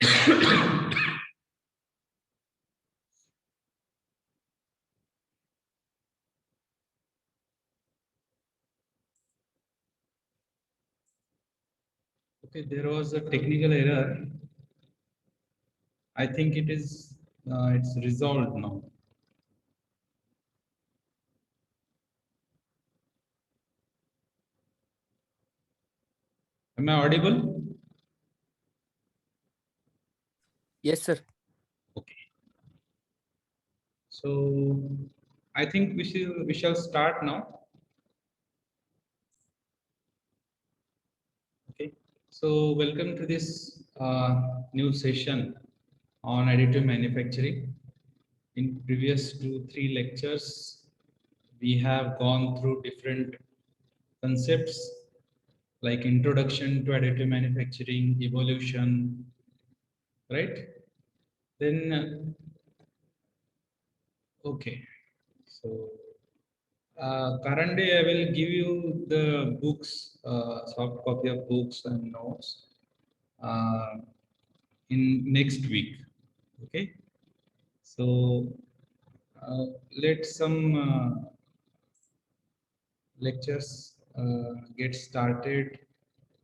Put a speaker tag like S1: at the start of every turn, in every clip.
S1: Okay, there was a technical error. I think it's resolved now. Am I audible?
S2: Yes, sir.
S1: Okay. So I think we shall start now. Okay. So welcome to this new session on additive manufacturing. In previous 2-3 lectures, we have gone through different concepts like introduction to additive manufacturing, evolution, right? Then, okay. So currently, I will give you the books, soft copy of books and notes uh, in next week. Okay. So let some lectures get started.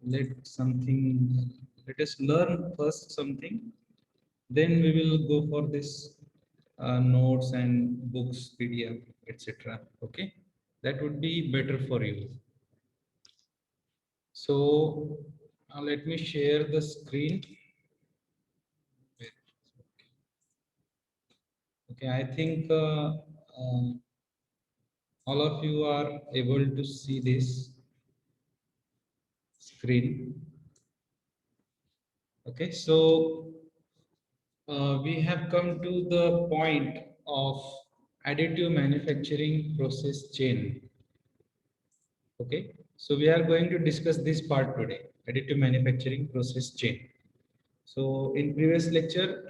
S1: Let something. Let us learn first something. Then we will go for this notes and books, PDF, etc. Okay, that would be better for you. So let me share the screen. Okay, I think all of you are able to see this screen. Okay, so we have come to the point of additive manufacturing process chain. Okay, so we are going to discuss this part today, additive manufacturing process chain. So in previous lecture,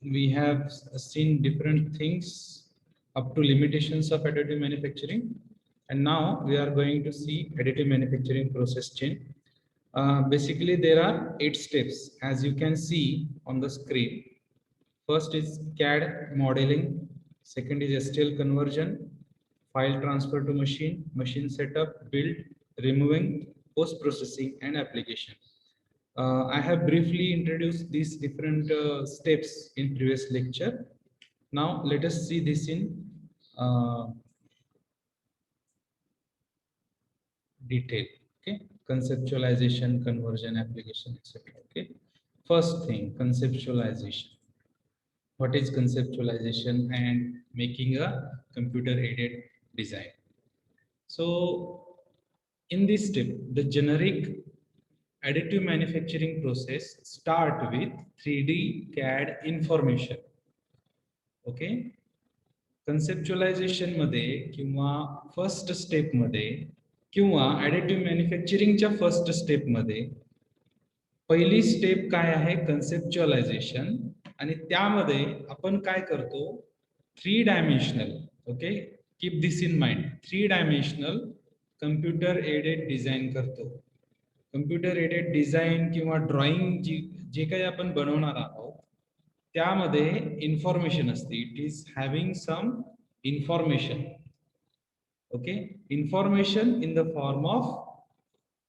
S1: we have seen different things up to limitations of additive manufacturing. And now we are going to see additive manufacturing process chain. Basically, there are 8 steps, as you can see on the screen. First is CAD modeling, second is STL conversion, file transfer to machine, machine setup, build, removing, post-processing, and application. I have briefly introduced these different steps in previous lecture. Now let us see this in uh, detail. Okay, conceptualization, conversion, application, etc. Okay, first thing, conceptualization. What is conceptualization and making a computer aided design? So in this step, the generic additive manufacturing process start with 3D CAD information. Okay, conceptualization मध्ये किंवा first step मध्ये किंवा additive मॅन्युफॅक्चरिंगच्या first step मध्ये पहिली step काय आहे, कन्सेप्च्युअलायझेशन. आणि त्यामध्ये आपण काय करतो, 3 dimensional, okay, keep this in mind, 3 dimensional computer aided design करतो. कम्प्युटर एडेड डिझाईन किंवा ड्रॉइंग जे काही आपण बनवणार आहोत त्यामध्ये इन्फॉर्मेशन असते. It is having some information. Okay, information in the form of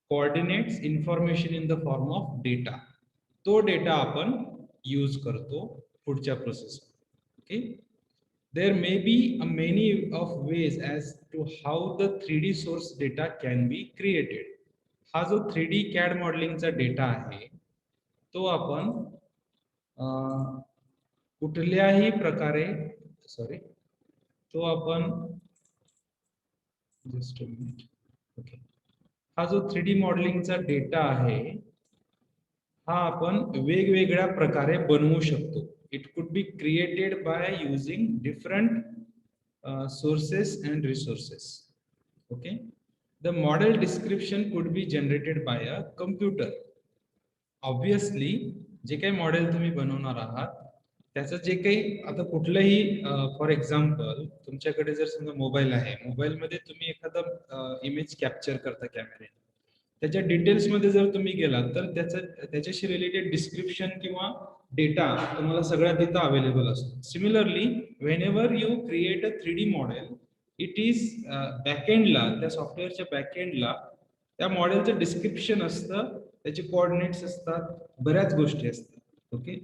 S1: coordinates, information in the form of data. तो डेटा आपण यूज करतो पुढच्या प्रोसेस. ओके, there may be a many of ways as to how the 3D source data can be created. हा जो 3D CAD मॉडेलिंगचा data आहे तो आपण कुठल्याही प्रकारे, सॉरी, तो आपण जस्ट अ मिनिट. ओके, हा जो 3D मॉडेलिंगचा डेटा आहे हा आपण वेगवेगळ्या प्रकारे बनवू शकतो. It could be created by using different sources and resources. Okay, the model description could be generated by a computer. Obviously जे काही मॉडेल तुम्ही बनवणार आहात त्याचं जे काही आता कुठलंही फॉर एक्झाम्पल तुमच्याकडे जर समजा मोबाईल आहे, मोबाईलमध्ये तुम्ही एखादा इमेज कॅप्चर करता कॅमेऱ्याने, त्याच्या डिटेल्स मध्ये जर तुम्ही गेलात तर त्याच्याशी रिलेटेड डिस्क्रिप्शन किंवा डेटा तुम्हाला सगळ्या तिथं अवेलेबल असतो. Similarly whenever you create a 3D model, it is बॅकएंडला, त्या सॉफ्टवेअरच्या बॅकएंडला त्या मॉडेलचं डिस्क्रिप्शन असतं, त्याचे कोऑर्डिनेट्स असतात, बऱ्याच गोष्टी असतात. ओके,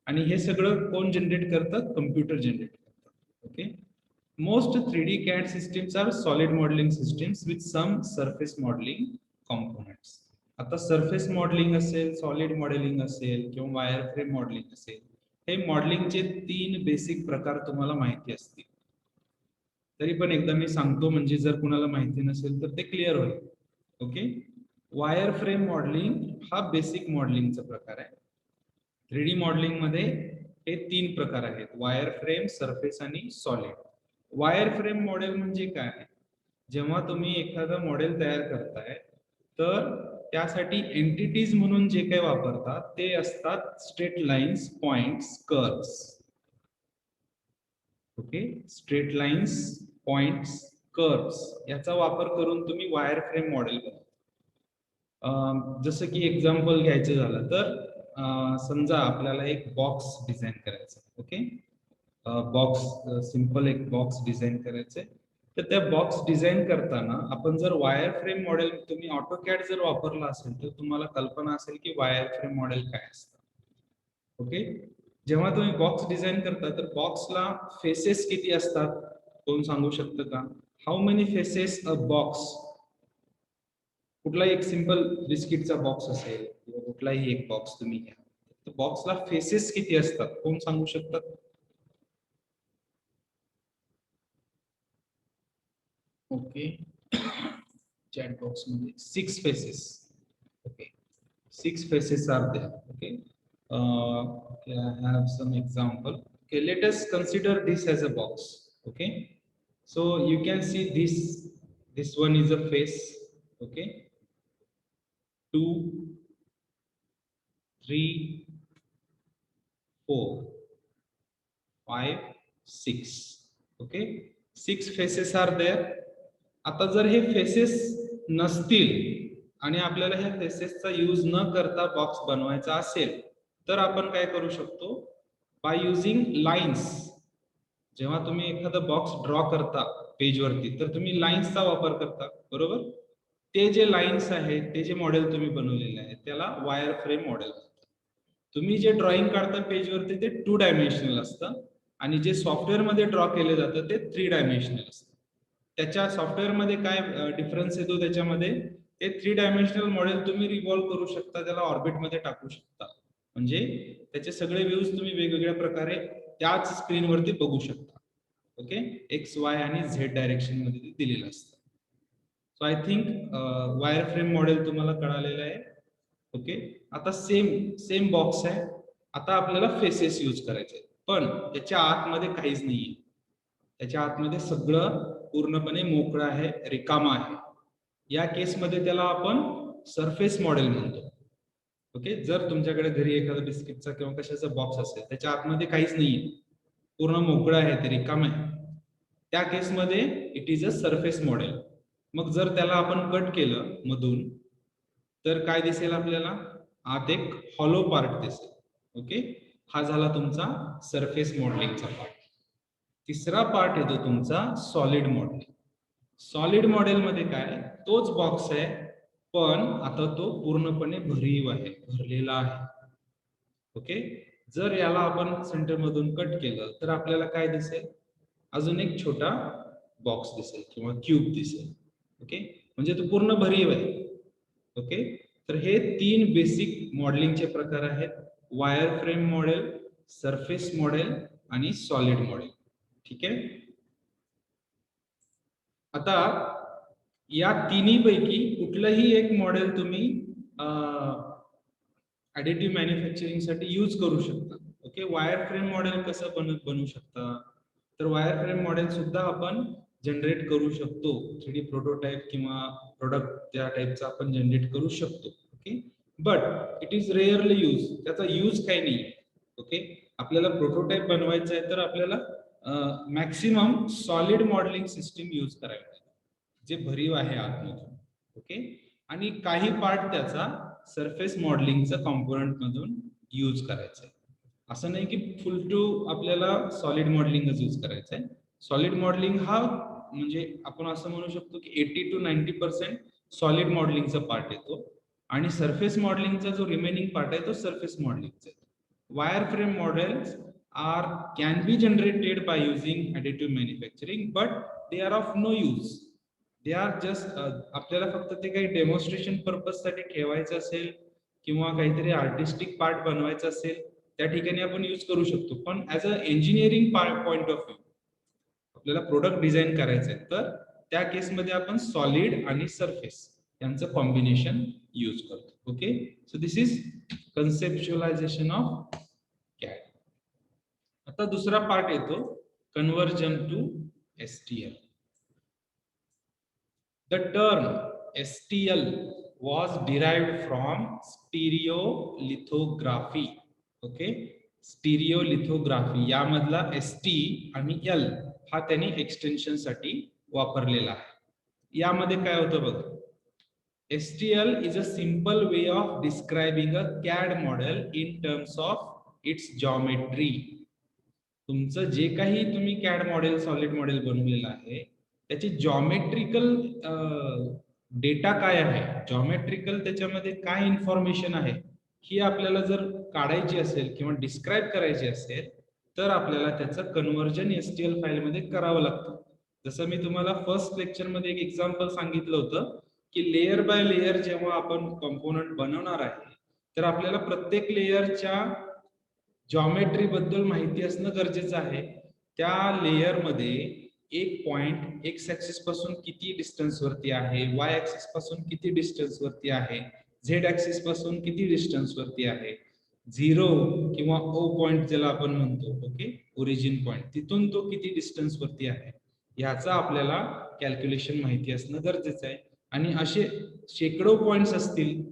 S1: आणि हे सगळं कोण जनरेट करतात? कम्प्युटर जनरेट करतात. Okay, most 3D CAD systems are solid modeling systems with some surface modeling components. आता सरफेस मॉडेलिंग असेल, सॉलिड मॉडेलिंग असेल किंवा वायर फ्रेम मॉडेलिंग असेल, हे मॉडेलिंगचे 3 बेसिक प्रकार तुम्हाला माहिती असतील. तरी पण एकदा मी सांगतो, म्हणजे जर कुणाला माहिती नसेल तर ते क्लिअर होईल. ओके, वायर फ्रेम मॉडेलिंग हा बेसिक मॉडेलिंगचा प्रकार आहे. 3D मॉडेलिंग मध्ये हे 3 प्रकार आहेत: वायर फ्रेम, सरफेस आणि सॉलिड. वायर फ्रेम मॉडेल म्हणजे काय? जेव्हा तुम्ही एखादं मॉडेल तयार करताय तर त्यासाठी एंटिटीज म्हणून जे काही वापरतात ते असतात straight lines, points, curves. Okay, straight lines, points, curves याचा वापर करून तुम्ही वायर फ्रेम मॉडेल बनवता. जसं की एक्झाम्पल घ्यायचं झालं तर समजा आपल्याला एक बॉक्स डिझाईन करायचा. ओके, बॉक्स, सिंपल एक बॉक्स डिझाईन करायचंय. तर त्या बॉक्स डिझाईन करताना आपण जर वायर फ्रेम मॉडेल, तुम्ही ऑटोकॅड जर वापरला असेल तर तुम्हाला कल्पना असेल की वायर फ्रेम मॉडेल काय असतं. ओके, जेव्हा तुम्ही बॉक्स डिझाईन करता तर बॉक्सला फेसेस किती असतात? कोण सांगू शकतं का? How many faces a box? कुठलाही एक सिंपल बिस्किटचा बॉक्स असेल किंवा कुठलाही एक बॉक्स तुम्ही घ्या, तर बॉक्सला फेसेस किती असतात? कोण सांगू शकतात? ओके, chat box मध्ये 6 faces. Okay, 6 faces are there. Okay, okay, I have some example. Okay, let us consider this as a box. Okay, so you can see this one is a face. Okay, 2, 3, 4, 5, 6. Okay, 6 faces are there. आता जर हे faces नसतील आणि आपल्याला ह्या फेसेसचा use न करता box बनवायचा असेल तर आपण काय करू शकतो? By using lines. जेव्हा तुम्ही एखादा बॉक्स ड्रॉ करता पेजवरती तर तुम्ही लाईन्सचा वापर करता, बरोबर? ते जे लाईन्स आहेत, ते जे मॉडेल तुम्ही बनवलेले आहे त्याला वायर फ्रेम मॉडेल म्हणतात. तुम्ही जे ड्रॉइंग काढता पेजवरती ते 2 डायमेन्शनल असतं आणि जे सॉफ्टवेअरमध्ये ड्रॉ केलं जातं ते 3 डायमेन्शनल असतं. त्याच्या सॉफ्टवेअरमध्ये काय डिफरन्स येतो त्याच्यामध्ये? ते 3 डायमेन्शनल मॉडेल तुम्ही रिव्हॉल्व करू शकता, त्याला ऑर्बिटमध्ये टाकू शकता. म्हणजे त्याचे सगळे व्ह्यूज तुम्ही वेगवेगळ्या प्रकारे त्याच स्क्रीनवरती बघू शकता. ओके, एक्स, वाय आणि झेड डायरेक्शन मध्ये ते दिलेलं असतं. So I think wire frame model तुम्हाला कळालेलं आहे. ओके, आता सेम बॉक्स आहे. आता आपल्याला फेसेस यूज करायचे, पण त्याच्या आतमध्ये काहीच नाहीये. त्याच्या आतमध्ये सगळं पूर्णपणे मोकळं आहे, रिकामा आहे. या केसमध्ये त्याला आपण सरफेस मॉडेल म्हणतो. ओके, जर तुमच्याकडे घरी एखादा बिस्किटचा किंवा कशाचा बॉक्स असेल, त्याच्या आतमध्ये काहीच नाहीये, पूर्ण मोकळं आहे, ते रिकाम आहे, त्या केसमध्ये it is a surface model. मग जर त्याला आपण कट केलं मधून तर काय दिसेल आपल्याला? आत एक हॉलो पार्ट दिसेल. ओके, हा झाला तुमचा सरफेस मॉडेलिंगचा पार्ट. तिसरा पार्ट येतो तुमचा सॉलिड मॉडेलिंग. सॉलिड मॉडेल मध्ये काय? तोच बॉक्स आहे पण आता तो पूर्णपणे भरीव आहे, भरलेला आहे. ओके, जर याला आपण सेंटर मधून कट केलं तर आपल्याला काय दिसेल? अजून एक छोटा बॉक्स दिसेल किंवा क्यूब दिसेल. ओके, म्हणजे तो पूर्ण भरीव आहे. ओके, तर हे 3 बेसिक मॉडेलिंगचे प्रकार आहेत: wire frame model, surface model आणि सॉलिड मॉडेल. ठीक आहे, आता या तिन्ही पैकी कुठलंही एक मॉडेल तुम्ही ऍडिटिव्ह मॅन्युफॅक्चरिंग साठी यूज करू शकता. ओके, वायर फ्रेम मॉडेल कसं बनवू शकता? तर वायर फ्रेम मॉडेल सुद्धा आपण जनरेट करू शकतो. 3D प्रोटोटाइप किंवा प्रोडक्ट त्या टाइपचा आपण जनरेट करू शकतो. Okay, but it is rarely use. त्याचा यूज काही नाही. ओके, आपल्याला प्रोटोटाइप बनवायचं आहे तर आपल्याला maximum solid modelling system use करावी लागेल, जे भरीव आहे आतमधून. ओके, आणि काही पार्ट त्याचा सरफेस मॉडेलिंगचा कॉम्पोनंट मधून यूज करायचा आहे. असं नाही की फुल टू आपल्याला सॉलिड मॉडेलिंगच यूज करायचं आहे. सॉलिड मॉडेलिंग हा म्हणजे आपण असं म्हणू शकतो की 80 to 90% सॉलिड मॉडेलिंगचा पार्ट येतो आणि सरफेस मॉडेलिंगचा जो रिमेनिंग पार्ट आहे तो सरफेस मॉडेलिंगचा आहे. Wire frame models can be generated by using additive manufacturing, but they are of no use. They are just आपल्याला फक्त ते काही डेमॉन्स्ट्रेशन पर्पज साठी ठेवायचं असेल किंवा काहीतरी आर्टिस्टिक पार्ट बनवायचं असेल त्या ठिकाणी आपण यूज करू शकतो. पण as a engineering point of view आपल्याला प्रोडक्ट डिझाईन करायचं आहे तर त्या केसमध्ये आपण सॉलिड आणि सरफेस यांचं कॉम्बिनेशन यूज करतो. Okay, so this is conceptualization of CAD. आता दुसरा पार्ट येतो conversion to STL. The term STL was derived from stereolithography. Okay, stereolithography यामधला ST आणि L हा त्यांनी एक्सटेन्शन साठी वापरलेला आहे. यामध्ये काय होतं बघ, STL is a simple way of describing a CAD model in terms of its geometry. तुमचं जे काही तुम्ही CAD मॉडेल सॉलिड मॉडेल बनवलेलं आहे त्याची जॉमेट्रिकल डेटा काय आहे, जॉमेट्रिकल त्याच्यामध्ये काय इन्फॉर्मेशन आहे ही आपल्याला जर काढायची असेल किंवा डिस्क्राईब करायची असेल तर आपल्याला त्याचं कन्वर्जन STL फाईलमध्ये करावं लागतं. जसं मी तुम्हाला फर्स्ट लेक्चर मध्ये एक एक्झाम्पल सांगितलं होतं की लेयर बाय लेयर जेव्हा आपण कंपोनंट बनवणार आहे तर आपल्याला प्रत्येक लेयरच्या जॉमेट्री बद्दल माहिती असणं गरजेचं आहे. त्या लेयर मध्ये एक पॉइंट एक्स ऍक्सिस पासून किती डिस्टन्स वरती आहे, वाय ऍक्सिस पासून किती डिस्टन्स वरती आहे, झेड ऍक्सिस पासून किती डिस्टन्स वरती आहे, झिरो किंवा ओ पॉइंट ज्याला आपण म्हणतो, ओके, ओरिजिन पॉइंट, तिथून तो किती डिस्टन्स वरती आहे ह्याचा आपल्याला कॅल्क्युलेशन माहिती असणं गरजेचं आहे. आणि असे शेकडो पॉइंट्स असतील,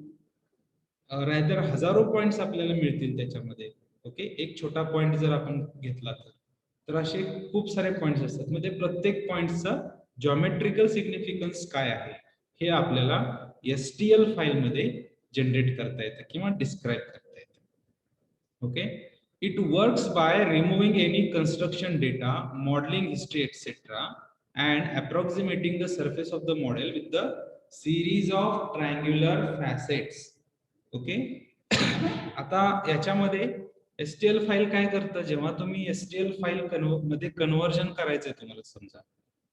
S1: रादर हजारो पॉइंट्स आपल्याला मिळतील त्याच्यामध्ये. ओके, एक छोटा पॉइंट जर आपण घेतला तर असे खूप सारे पॉइंट्स असतात. म्हणजे प्रत्येक पॉइंटचा जॉमेट्रिकल सिग्निफिकन्स काय आहे हे आपल्याला STL फाईल मध्ये जनरेट करता येतं किंवा डिस्क्राईब करता येतं. Okay, it works by removing any construction data, modeling history etcetera and approximating the surface of the model with the series of triangular facets. Okay, आता याच्यामध्ये STL फाईल काय करतं, जेव्हा तुम्ही STL फाईल मध्ये कन्वर्जन करायचंय तुम्हाला समजा,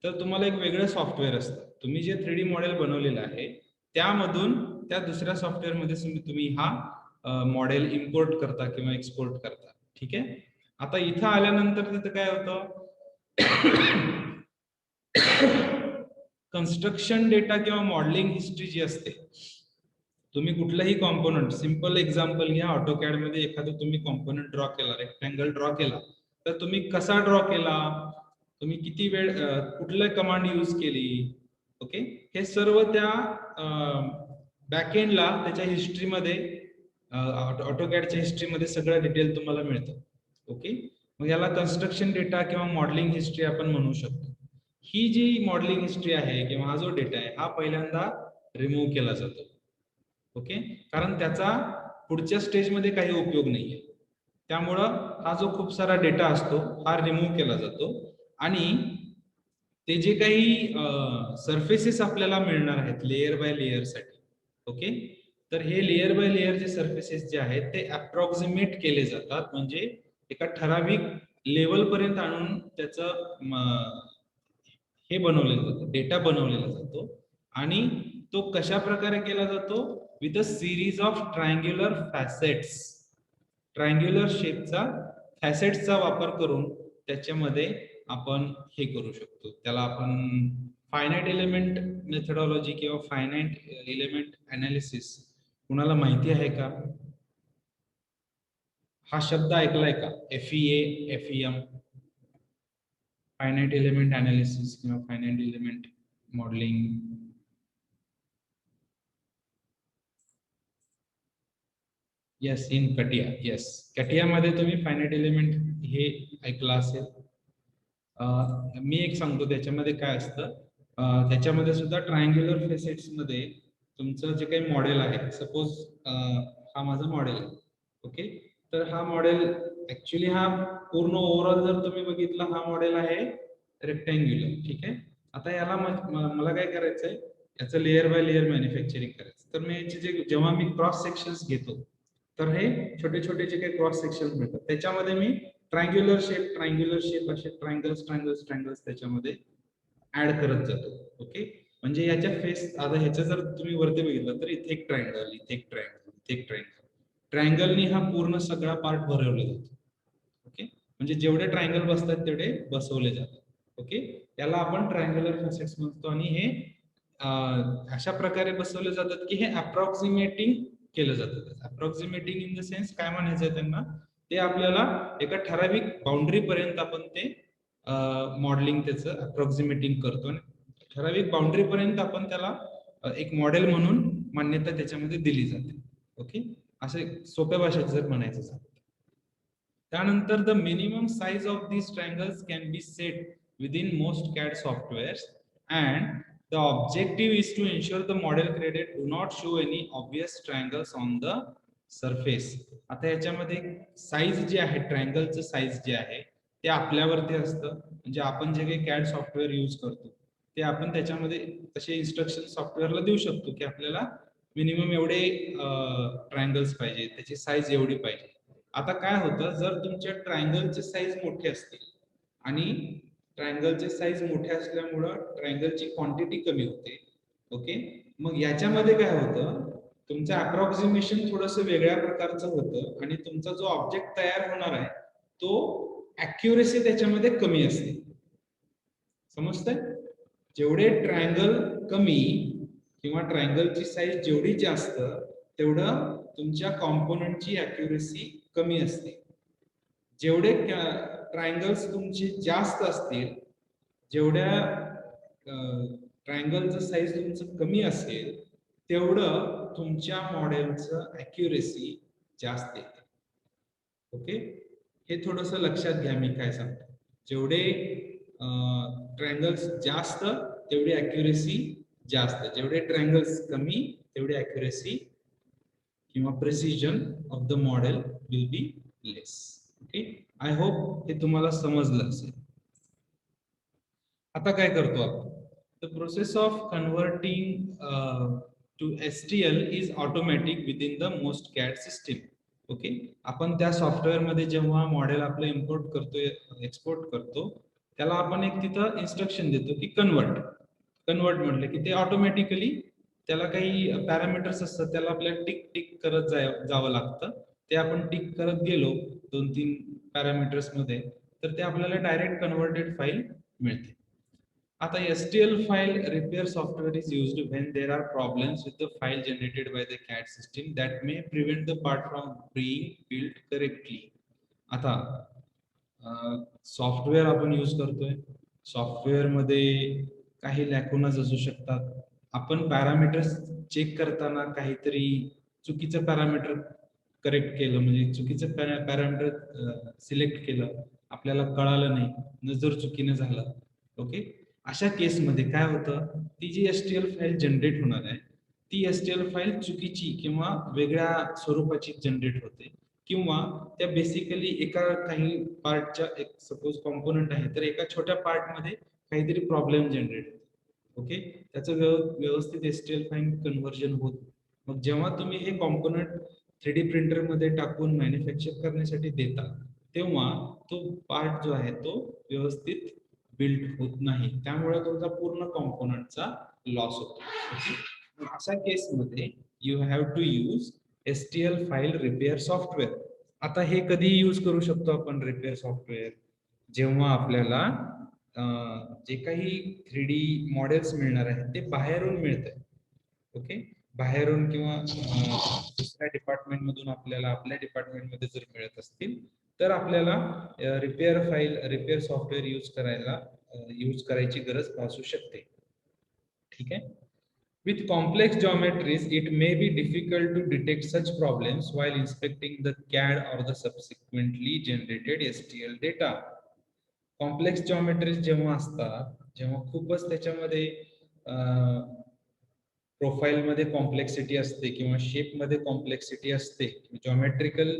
S1: तर तुम्हाला एक वेगळं सॉफ्टवेअर असतं. तुम्ही जे 3D मॉडेल बनवलेलं आहे त्यामधून त्या दुसऱ्या सॉफ्टवेअर मध्ये तुम्ही हा मॉडेल इम्पोर्ट करता किंवा एक्सपोर्ट करता. ठीक आहे, आता इथं आल्यानंतर तिथं काय होतं, कन्स्ट्रक्शन डेटा किंवा मॉडेलिंग हिस्ट्री जी असते, तुम्ही कुठलाही कॉम्पोनंट, सिंपल एक्झाम्पल घ्या, ऑटोकॅड मध्ये एखादा तुम्ही कॉम्पोनंट ड्रॉ केला, रेक्टँगल ड्रॉ केला, तर तुम्ही कसा ड्रॉ केला, तुम्ही किती वेळ कुठल्या कमांड यूज केली, ओके, हे सर्व त्या बॅकएंडला त्याच्या हिस्ट्रीमध्ये, ऑटोकॅडच्या हिस्ट्रीमध्ये सगळं डिटेल तुम्हाला मिळतं. ओके, मग याला कन्स्ट्रक्शन डेटा किंवा मॉडेलिंग हिस्ट्री आपण म्हणू शकतो. ही जी मॉडेलिंग हिस्ट्री आहे किंवा हा जो डेटा आहे हा पहिल्यांदा रिमूव्ह केला जातो. ओके, कारण त्याचा पुढच्या स्टेजमध्ये काही उपयोग नाहीये. त्यामुळं हा जो खूप सारा डेटा असतो हा रिमूव्ह केला जातो आणि ते जे काही सरफेसेस आपल्याला मिळणार आहेत लेयर बाय लेयर साठी, ओके, तर हे लेयर बाय लेयर जे सरफेसेस जे आहेत ते अप्रॉक्सिमेट केले जातात. म्हणजे एका ठराविक लेवल पर्यंत आणून त्याचं हे बनवलेलं जातं, डेटा बनवलेला जातो. आणि तो कशा प्रकारे केला जातो, with a series of triangular facets. Triangular शेपचा फॅसेट्सचा वापर करून त्याच्यामध्ये आपण हे करू शकतो. त्याला आपण फायनाइट एलिमेंट मेथडॉलॉजी किंवा फायनाइट एलिमेंट अनालिसिस कुणाला माहिती आहे का? हा शब्द ऐकलाय का? FEA, FEM, finite element analysis किंवा finite element modeling. Yes, in Catia. Yes, Catia मध्ये तुम्ही फायनाइट एलिमेंट हे ऐकलं असेल. मी एक सांगतो त्याच्यामध्ये काय असतं. त्याच्यामध्ये सुद्धा ट्रायंग्युलर फेसेट्स मध्ये तुमचं जे काही मॉडेल आहे, सपोज हा माझा मॉडेल आहे. ओके, तर हा मॉडेल ऍक्च्युली हा पूर्ण ओव्हरऑल जर तुम्ही बघितला, हा मॉडेल आहे रेक्टँग्युलर. ठीक आहे, आता याला मला काय करायचंय, याचं लेअर बाय लेअर मॅन्युफॅक्चरिंग करायचं. तर मी याचे जेव्हा मी क्रॉस सेक्शन्स घेतो, तर हे छोटे छोटे जे काही क्रॉस सेक्शन्स मिळतात, त्याच्यामध्ये मी ट्रायंग्युलर शेप असे ट्रायंगल्स त्याच्यामध्ये ऍड करत जातो. ओके, म्हणजे याच्या फेस, आता ह्याच्या जर तुम्ही वरती बघितलं तर इथे एक ट्रायंगल, इथे एक ट्रायंगल, इथे एक ट्रायंगल. ट्रायंगलनी हा पूर्ण सगळा पार्ट भरवला जातो. ओके, म्हणजे जेवढे ट्रायंगल बसतात तेवढे बसवले जातात. ओके, याला आपण ट्रायंगुलर फॅसेट्स म्हणतो. आणि हे अशा प्रकारे बसवले जातात की हे अप्रॉक्सिमेटिंग केलं जातं. अप्रॉक्सिमेटिंग इन द सेन्स काय म्हणायचं त्यांना, ते आपल्याला एका ठराविक बाउंड्री पर्यंत आपण ते मॉडेलिंग त्याचं अप्रॉक्सिमेटिंग करतो. ठराविक बाउंड्री पर्यंत आपण त्याला एक मॉडेल म्हणून मान्यता त्याच्यामध्ये दिली जाते. ओके, असे सोप्या भाषेत जर म्हणायचं झालं. त्यानंतर the minimum size of these triangles can be set within most CAD softwares, and the objective is to ensure the model created do not show any obvious triangles on the surface. आता याच्यामध्ये size जे आहे, ट्रायंगलचं size जे आहे ते आपल्यावरती असतं. म्हणजे आपण जे काही CAD सॉफ्टवेअर यूज करतो ते आपण त्याच्यामध्ये तसे इन्स्ट्रक्शन सॉफ्टवेअरला देऊ शकतो की आपल्याला मिनिमम एवढे ट्रायंगल्स पाहिजे, त्याची साइज एवढी पाहिजे. आता काय होतं, जर तुमच्या ट्रायंगलचे साईज मोठे असतील आणि ट्रायंगलचे साईज मोठे असल्यामुळं ट्रायंगलची क्वांटिटी कमी होते. ओके, मग याच्यामध्ये काय होतं, तुमचं अप्रॉक्सिमेशन थोडंसं वेगळ्या प्रकारचं होतं आणि तुमचा जो ऑब्जेक्ट तयार होणार आहे तो ऍक्युरेसी त्याच्यामध्ये कमी असते. समजतंय? जेवढे ट्रायंगल कमी किंवा ट्रायंगलची साईज जेवढी जास्त, तेवढं तुमच्या कॉम्पोनंटची ऍक्युरेसी कमी असते. जेवढे ट्रायंगल्स तुमचे जास्त असतील, जेवढ्या ट्रायंगलचं साईज तुमचं कमी असेल, तेवढं तुमच्या मॉडेलचं ऍक्युरेसी जास्त येते. ओके, हे थोडंसं लक्षात घ्या मी काय सांगतो. जेवढे ट्रायंगल्स जास्त तेवढी ऍक्युरेसी जास्त, जेवढे ट्रायंगल्स कमी तेवढी ऍक्युरेसी किंवा precision of the model will be less. Okay, I hope हे तुम्हाला समजलं असेल. आता काय करतो आपण, the process of converting to STL is automatic within the most CAD system. Okay, आपण त्या सॉफ्टवेअर मध्ये जेव्हा मॉडेल आपलं इम्पोर्ट करतोय, एक्सपोर्ट करतो, त्याला आपण एक तिथं इन्स्ट्रक्शन देतो की कन्वर्ट. कन्वर्ट म्हटलं की ते ऑटोमॅटिकली त्याला काही पॅरामीटर्स असतात, त्याला आपल्याला टिक टिक करत जावं लागतं. ते आपण टिक करत गेलो 2-3 पॅरामीटर्स मध्ये, तर ते आपल्याला डायरेक्ट कन्वर्टेड फाईल मिळते. आता STL file repair software is used when there are problems with the file generated by the CAD system that may prevent the part from being built correctly. आता software आपण use करतोय, software मध्ये काही लॅकुनाज असू शकतात. आपण पॅरामीटर्स चेक करताना काहीतरी चुकीचं पॅरामीटर करेक्ट केलं, म्हणजे चुकीचं पॅरामीटर सिलेक्ट केलं, आपल्याला कळालं नाही, नजर चुकीनं झालं. ओके, अशा केसमध्ये काय होतं, ती जी STL फाईल जनरेट होणार आहे, ती STL फाईल चुकीची किंवा वेगळ्या स्वरूपाची जनरेट होते, किंवा त्या बेसिकली एका काही पार्टच्या, एक सपोज कॉम्पोनंट आहे तर एका छोट्या पार्ट मध्ये काहीतरी प्रॉब्लेम जनरेट होते. ओके, त्याचं व्यवस्थित STL फाईल कन्व्हर्जन होत. मग जेव्हा तुम्ही हे कॉम्पोनंट 3D प्रिंटर मध्ये टाकून मॅन्युफॅक्चर करण्यासाठी देता, तेव्हा तो पार्ट जो आहे तो व्यवस्थित बिल्ड होत नाही, त्यामुळे तुमचा पूर्ण कॉम्पोनंटचा लॉस होतो. अशा केसमध्ये you have to use STL file repair software. आता हे कधी यूज करू शकतो आपण रिपेअर सॉफ्टवेअर, जेव्हा आपल्याला जे काही 3D मॉडेल्स मिळणार आहेत ते बाहेरून मिळत आहे. ओके, बाहेरून किंवा दुसऱ्या डिपार्टमेंट मधून आपल्याला आपल्या डिपार्टमेंट मध्ये जर मिळत असतील, तर आपल्याला रिपेअर सॉफ्टवेअर यूज करायची गरज भासू शकते. ठीक आहे, with complex geometries it may be difficult to detect such problems while inspecting the CAD or the subsequently generated STL data. Complex geometries जेव्हा असतात, जेव्हा खूपच त्याच्यामध्ये प्रोफाईल मध्ये कॉम्प्लेक्सिटी असते किंवा शेप मध्ये कॉम्प्लेक्सिटी असते, जॉमेट्रिकल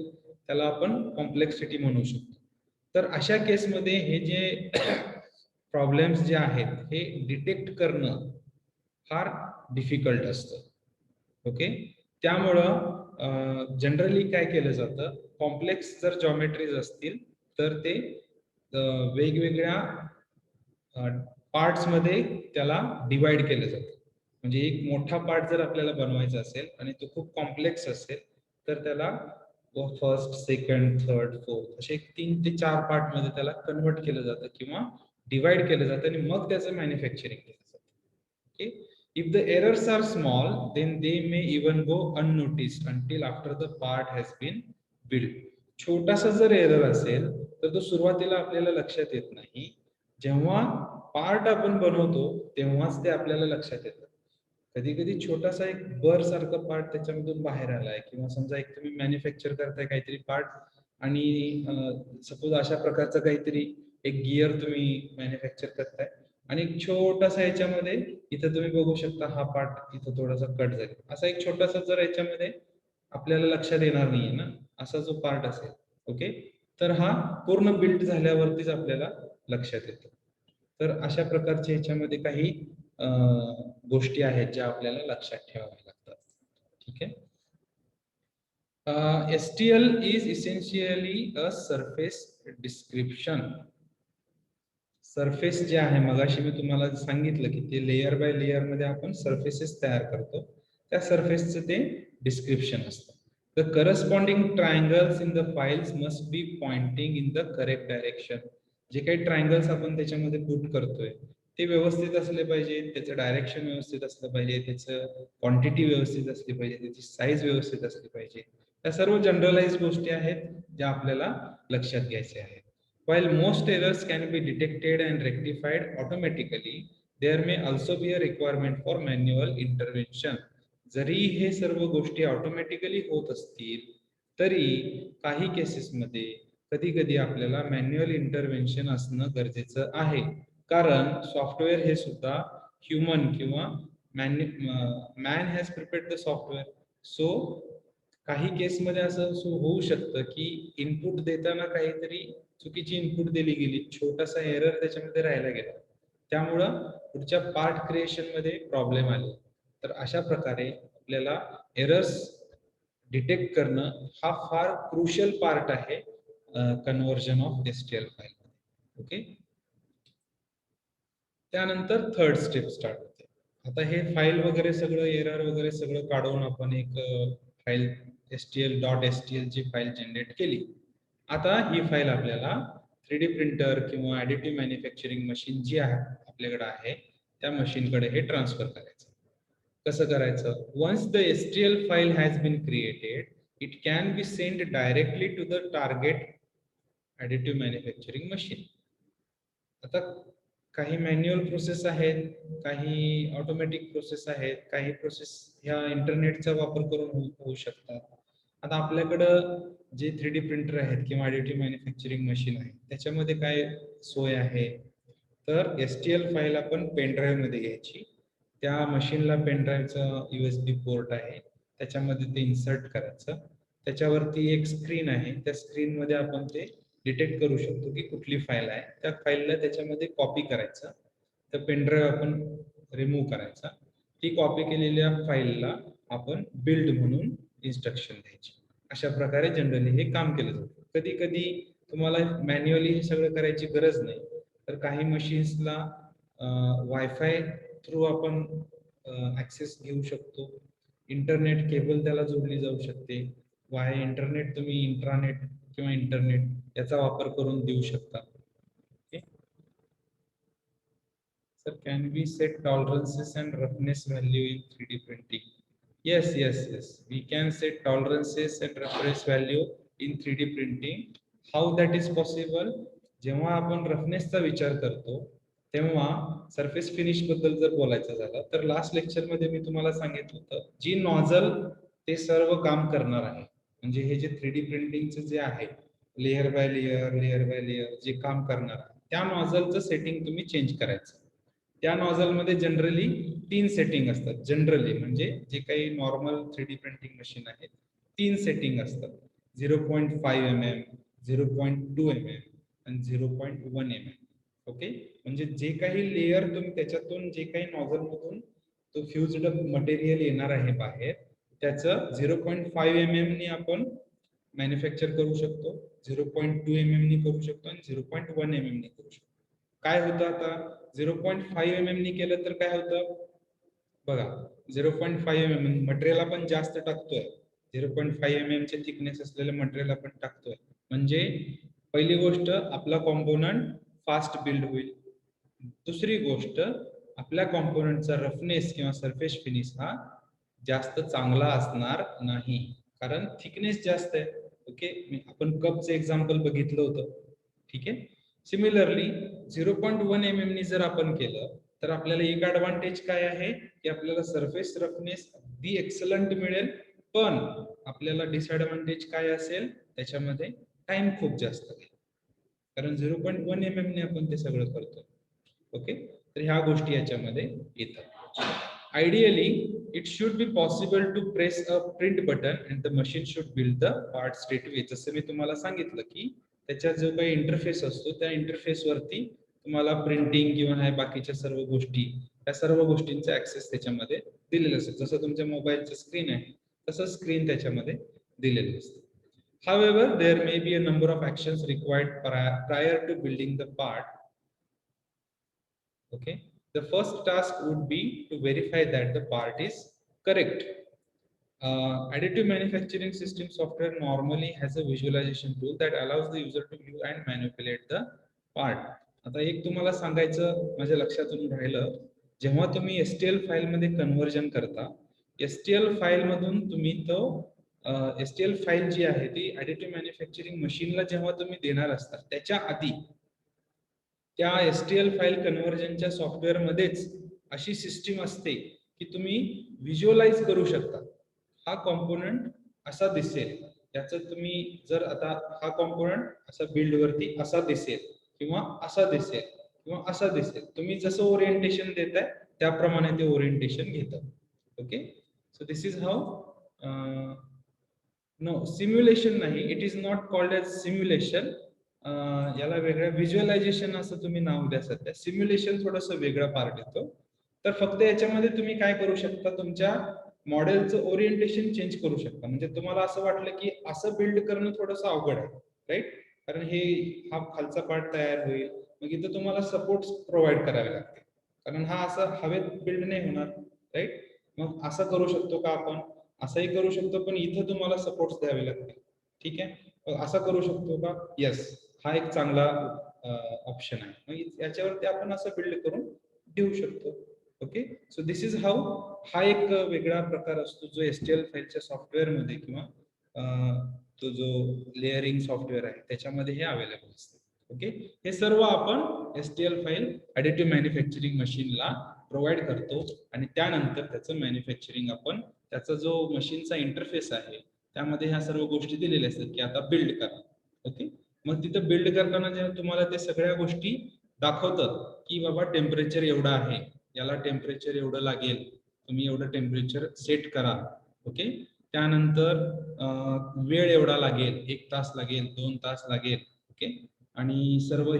S1: त्याला आपण कॉम्प्लेक्सिटी म्हणू शकतो. तर अशा केसमध्ये हे जे प्रॉब्लेम्स जे आहेत हे डिटेक्ट करणं फार डिफिकल्ट असतं. ओके, त्यामुळं जनरली काय केलं जातं, कॉम्प्लेक्स जर जॉमेट्रीज असतील तर ते वेगवेगळ्या पार्ट्स मध्ये त्याला डिवाइड केलं जातं. म्हणजे एक मोठा पार्ट जर आपल्याला बनवायचा असेल आणि तो खूप कॉम्प्लेक्स असेल तर त्याला फर्स्ट, सेकंड, थर्ड, फोर्थ असे 3 ते 4 पार्ट मध्ये त्याला कन्वर्ट केलं जातं किंवा डिवाइड केलं जातं आणि मग त्याचं मॅन्युफॅक्चरिंग केलं जातं. Okay, if the errors are small then they may even go unnoticed until after the part has been built. छोटासा जर एरर असेल तर तो सुरुवातीला आपल्याला लक्षात येत नाही, जेव्हा पार्ट आपण बनवतो तेव्हाच ते आपल्याला लक्षात येतं. कधी कधी छोटासा एक बर सारखा पार्ट त्याच्यामधून बाहेर आलाय किंवा समजा एक तुम्ही मॅन्युफॅक्चर करताय काहीतरी पार्ट आणि सपोज अशा प्रकारचं काहीतरी एक गिअर तुम्ही मॅन्युफॅक्चर करताय आणि एक छोटासा याच्यामध्ये इथं तुम्ही बघू शकता हा पार्ट इथं थोडासा कट झाला, असा एक छोटासा जर याच्यामध्ये आपल्याला लक्षात येणार नाहीये ना, असा जो पार्ट असेल. ओके, तर हा पूर्ण बिल्ड झाल्यावरतीच आपल्याला लक्षात येतो. तर अशा प्रकारच्या ह्याच्यामध्ये काही गोष्टी आहेत ज्या आपल्याला लक्षात ठेवाव्या लागतात. ठीक आहे. STL is essentially a surface description. Surface जे आहे, मगाशी मी तुम्हाला सांगितलं की ते लेयर बाय लेयर मध्ये आपण सरफेसेस तयार करतो, त्या सरफेसचं ते डिस्क्रिप्शन असतं. The corresponding triangles in the files must be pointing in the correct direction. जे काही ट्रायंगल्स आपण त्याच्यामध्ये पुट करतोय ते व्यवस्थित असले पाहिजे, त्याचं डायरेक्शन व्यवस्थित असलं पाहिजे, त्याचं क्वांटिटी व्यवस्थित असली पाहिजे, त्याची साईज व्यवस्थित असली पाहिजे. त्या सर्व जनरलाइज गोष्टी आहेत ज्या आपल्याला लक्षात घ्यायच्या आहेत. While most errors can be detected and rectified automatically, there may also be a requirement for manual intervention. जरी हे सर्व गोष्टी ऑटोमॅटिकली होत असतील तरी काही केसेसमध्ये कधी कधी आपल्याला मॅन्युअल इंटरव्हेन्शन असणं गरजेचं आहे, कारण सॉफ्टवेअर हे सुद्धा ह्युमन किंवा man has prepared the software. So काही केसमध्ये असं होऊ शकतं की इनपुट देताना काहीतरी चुकीची इनपुट दिली गेली, छोटासा एरर त्याच्यामध्ये राहायला गेला, त्यामुळं पुढच्या पार्ट क्रिएशन मध्ये प्रॉब्लेम आले. तर अशा प्रकारे आपल्याला एरर्स डिटेक्ट करणं हा फार क्रुशियल पार्ट आहे conversion of STL file. Okay, त्यानंतर थर्ड स्टेप स्टार्ट होते. आता हे फाईल वगैरे सगळं एरर वगैरे सगळं काढून आपण एक फाईल stl.stl ची फाईल जनरेट केली. आता ही फाईल आपल्याला 3D प्रिंटर किंवा ॲडिटिव्ह मॅन्युफॅक्चरिंग मशीन जी आहे आपल्याकडे आहे त्या मशीनकडे हे ट्रान्सफर करायचं. कसं करायचं? Once the STL file has been created it can be send directly to the target additive manufacturing machine. आता काही मॅन्युअल प्रोसेस आहेत, काही ऑटोमॅटिक प्रोसेस आहेत, काही प्रोसेस ह्या इंटरनेटचा वापर करून होऊ शकतात. आता आपल्याकडं जे 3D प्रिंटर आहेत किंवा ॲडिटिव्ह मॅन्युफॅक्चरिंग मशीन आहे त्याच्यामध्ये काय सोय आहे, तर STL फाईल आपण पेनड्राईव्ह मध्ये घ्यायची. त्या मशीनला पेनड्राईव्हचा USB पोर्ट आहे, त्याच्यामध्ये ते इन्सर्ट करायचं. त्याच्यावरती एक स्क्रीन आहे, त्या स्क्रीन मध्ये आपण ते डिटेक्ट करू शकतो की कुठली फाईल आहे. त्या फाईलला त्याच्यामध्ये कॉपी करायचं, तर पेनड्राईव्ह आपण रिमूव्ह करायचा. ती कॉपी केलेल्या फाईलला आपण बिल्ड म्हणून इन्स्ट्रक्शन द्यायची. अशा प्रकारे जनरली हे काम केलं जातं. कधी कधी तुम्हाला मॅन्युअली हे सगळं करायची गरज नाही, तर काही मशीन्सला वायफाय थ्रू आपण ऍक्सेस घेऊ शकतो. इंटरनेट केबल त्याला जोडली जाऊ शकते. वाय इंटरनेट तुम्ही इंट्रानेट किंवा इंटरनेट याचा वापर करून देऊ शकता. Okay sir, can we set tolerances and roughness value in 3D printing? Yes, yes, yes. We can set tolerances and reference value in 3D printing. How that is possible? जेव्हा आपण रफनेसचा विचार करतो तेव्हा सरफेस फिनिश बद्दल जर बोलायचं झालं तर लास्ट लेक्चर मध्ये मी तुम्हाला सांगितलं होतं जी नॉझल ते सर्व काम करणार आहे, म्हणजे हे जे 3D प्रिंटिंगचं जे आहे लेयर बाय लेयर जे काम करणार आहे त्या नॉझलचं सेटिंग तुम्ही चेंज करायचं. त्या नॉझल मध्ये जनरली 3 सेटिंग असतात. जनरली म्हणजे जे काही नॉर्मल 3D प्रिंटिंग मशीन आहेत 3 सेटिंग असतात. 0.5 mm, 0.2 mm आणि 0.1 mm. ओके, म्हणजे जे काही लेयर तुम्ही त्याच्यातून जे काही नॉझल मधून तो फ्युज्ड मटेरियल येणार आहे बाहेर त्याचं 0.5 mm नी आपण मॅन्युफॅक्चर करू शकतो, 0.2 mm नी करू शकतो आणि 0.1 mm नी करू शकतो. काय होतं आता 0.5 mm नी केलं तर काय होतं बघा, 0.5 mm मटेरियल आपण जास्त टाकतोय, 0.5 mm चे थिकनेस असलेलं मटेरियल आपण टाकतोय, म्हणजे पहिली गोष्ट आपला कॉम्पोनंट फास्ट बिल्ड होईल. दुसरी गोष्ट आपल्या कॉम्पोनंटचा रफनेस किंवा सरफेस फिनिश हा जास्त चांगला असणार नाही, कारण थिकनेस जास्त आहे. ओके, आपण कपचं एक्झाम्पल बघितलं होतं. ठीक आहे, सिमिलरली 0.1 mm नी जर आपण केलं तर आपल्याला एक ऍडव्हान्टेज काय आहे की आपल्याला सरफेस रफनेस अगदी एक्सलंट मिळेल, पण आपल्याला डिसएडव्हान्टेज काय असेल त्याच्यामध्ये टाइम खूप जास्त आहे, कारण 0.1 mm ने आपण ते सगळं करतो. ओके, तर ह्या गोष्टी याच्यामध्ये येतात. Ideally it should be possible to press a print button and the machine should build the part straight way. जसं मी तुम्हाला सांगितलं की त्याच्यात जो काही इंटरफेस असतो त्या इंटरफेस वरती तुम्हाला प्रिंटिंग किंवा ह्या बाकीच्या सर्व गोष्टी, त्या सर्व गोष्टींचा ऍक्सेस त्याच्यामध्ये दिलेलं असतं. जसं तुमच्या मोबाईलचं स्क्रीन आहे तसं स्क्रीन त्याच्यामध्ये दिलेलं असतं. However, there may be a number of actions required prior to building the part. Okay, the first task would be to verify that the part is correct. Additive manufacturing system software normally has a visualization tool that allows the user to view and manipulate the part. आता एक तुम्हाला सांगायचं माझ्या लक्षातून राहिलं, जेव्हा तुम्ही STL file मध्ये conversion करता, STL फाईल मधून तुम्ही तो STL फाईल जी आहे ती ऍडिटिव्ह मॅन्युफॅक्चरिंग मशीनला जेव्हा तुम्ही देणार असता त्याच्या आधी त्या STL फाईल कन्व्हर्जनच्या सॉफ्टवेअर मध्येच अशी सिस्टीम असते की तुम्ही व्हिज्युअलाइज करू शकता. हा कॉम्पोनंट असा दिसेल, त्याचं तुम्ही जर आता हा कॉम्पोनंट असा बिल्ड वरती असा दिसेल किंवा असा दिसेल किंवा असा दिसेल, तुम्ही जसं ओरिएंटेशन देताय त्याप्रमाणे ते ओरिएंटेशन घेतं. Okay, so this is how. No, simulation नाही, it is not called as simulation. याला वेगळं व्हिज्युअलायझेशन असं तुम्ही नाव द्या सध्या. सिम्युलेशन थोडंसं वेगळा पार्ट येतो. तर फक्त याच्यामध्ये तुम्ही काय करू शकता, तुमच्या मॉडेलचं ओरिएंटेशन चेंज करू शकता. म्हणजे तुम्हाला असं वाटलं की असं बिल्ड करणं थोडंसं अवघड आहे, राईट, कारण हे हा खालचा पार्ट तयार होईल, मग इथं तुम्हाला सपोर्ट्स प्रोव्हाइड करावे लागतील, कारण हा असं हवेत बिल्ड नाही होणार, राईट. मग असं करू शकतो का आपण, असंही करू शकतो, पण इथं तुम्हाला सपोर्ट्स द्यावे लागतील. ठीक आहे, असं करू शकतो का, येस, हा एक चांगला ऑप्शन आहे. मग याच्यावरती आपण असं बिल्ड करून देऊ शकतो. Okay, so this is how. हा एक वेगळा प्रकार असतो जो STL फाईलच्या सॉफ्टवेअर मध्ये किंवा तो जो लेअरिंग सॉफ्टवेअर आहे त्याच्यामध्ये हे अवेलेबल असते. ओके, हे सर्व आपण STL फाईल ऍडिटिव्ह मॅन्युफॅक्चरिंग मशीनला प्रोव्हाइड करतो आणि त्यानंतर त्याचं मॅन्युफॅक्चरिंग आपण, त्याचा जो मशीनचा इंटरफेस आहे त्यामध्ये ह्या सर्व गोष्टी दिलेल्या असतात की आता बिल्ड करा. ओके, मग तिथं बिल्ड करताना जेव्हा तुम्हाला ते सगळ्या गोष्टी दाखवतात की बाबा टेम्परेचर एवढं आहे, याला टेम्परेचर एवढं लागेल, तुम्ही एवढं टेम्परेचर सेट करा. ओके, त्यानंतर वेळ एवढा लागेल, 1 तास लागेल, 2 तास लागेल. ओके, आणि सर्व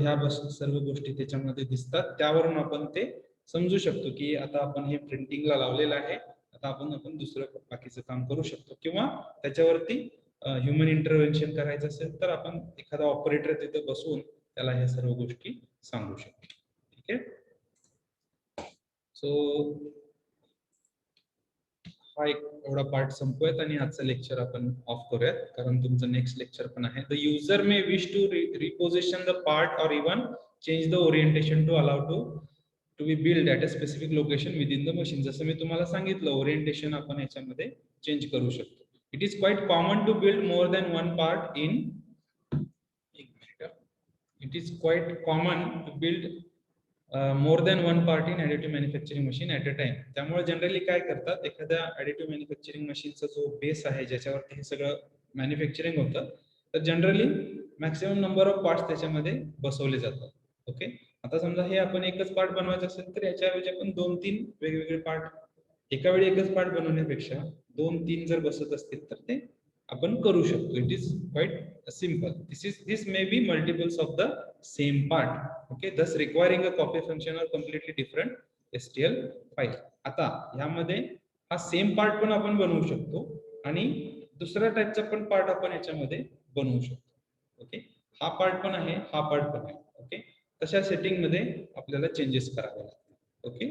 S1: गोष्टी त्याच्यामध्ये दिसतात, त्यावरून आपण ते समजू शकतो की आता आपण हे प्रिंटिंगला लावलेलं आहे, आता आपण दुसरं बाकीचं काम करू शकतो, किंवा त्याच्यावरती ह्युमन इंटरव्हेन्शन करायचं असेल तर आपण एखादा ऑपरेटर तिथे बसवून त्याला ह्या सर्व गोष्टी सांगू शकतो. ठीक आहे, सो हा एक एवढा पार्ट संपवूयात आणि आजचं लेक्चर आपण ऑफ करूयात, कारण तुमचं नेक्स्ट लेक्चर पण आहे. The user may wish to reposition the part or even change the orientation to allow to be build at a specific location within the machine. जसं मी तुम्हाला सांगितलं, ओरिएंटेशन आपण याच्यामध्ये चेंज करू शकतो. It is quite common to build more than one part in, it is quite common to build more than one part in additive manufacturing machine at a time. त्यामुळे generally काय करतात, एखाद्या additive manufacturing मशीनचा जो base आहे ज्याच्यावरती हे सगळं मॅन्युफॅक्चरिंग होतं, तर generally maximum number of parts त्याच्यामध्ये बसवले जातात. ओके, आता समजा हे आपण एकच पार्ट बनवायचं असेल तर याच्याऐवजी आपण 2-3 वेगवेगळे पार्ट एका वेळी एकच पार्ट बनवण्यापेक्षा 2-3 जर बसत असतील तर ते आपण करू शकतो. It is quite simple. This may be multiples of the same part. Okay, thus requiring a copy function or completely different STL file. आता यामध्ये हा सेम पार्ट पण आपण बनवू शकतो आणि दुसऱ्या टाईपचा पण पार्ट आपण याच्यामध्ये बनवू शकतो. ओके, हा पार्ट पण आहे, हा पार्ट पण आहे. ओके, तशा सेटिंग मध्ये आपल्याला चेंजेस करावे लागतात. Okay,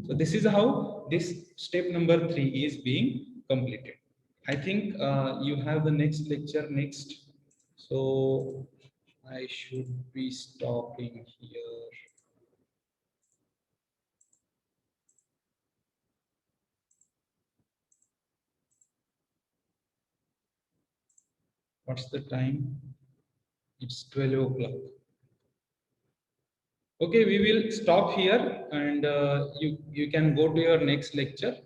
S1: so this is how this step number 3 is being completed. I think you have the next lecture next, so I should be stopping here. What's the time? It's 12 o'clock. Okay, we will stop here and you can go to your next lecture.